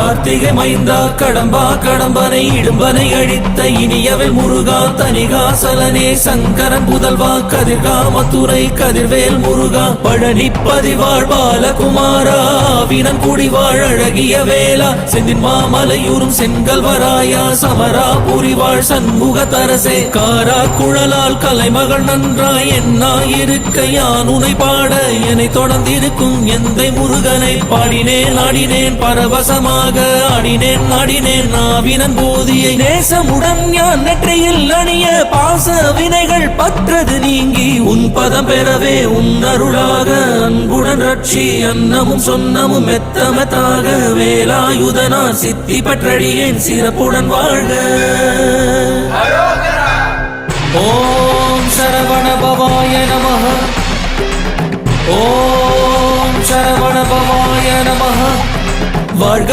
கார்த்திகை மைந்தா கடம்பா கடம்பனை இடும்பனை அழித்த இனியவை முருகா தனிகாசலனே சங்கரன் புதல்வா கதிர்கா மத்துரை கதிர்வேல் முருகா பழனி பதிவாழ் பாலகுமாரா வினன் குடிவாழ் அழகிய வேளா செந்தின் மாமலையூரும் செங்கல்வராயா சமரா புரிவாழ் சண்முக தரசே காரா குழலால் கலைமகள் நன்றாய் என்னாயிருக்க யான் உனை பாட என்னை தொடர்ந்திருக்கும் எந்தை முருகனை பாடினேன் ஆடினேன் பரவசமாக ஆடினேன் நாடினேன் நாவினன் போதியை நேசமுடன் யான் நெற்றியில் அணிய பாச வினைகள் பற்றது நீங்கி உன் பதம் பெறவே உன் அருளாக அன்புடன் ரட்சி அன்னமும் சொன்னமும் மெத்தமத்தாக வேலாயுதனார் சித்தி பற்றடியேன் சிறப்புடன் வாழ்க. ஓம் சரவண பவாய நமஹ. ஓம் சரவண பவாய நமஹ. வாழ்க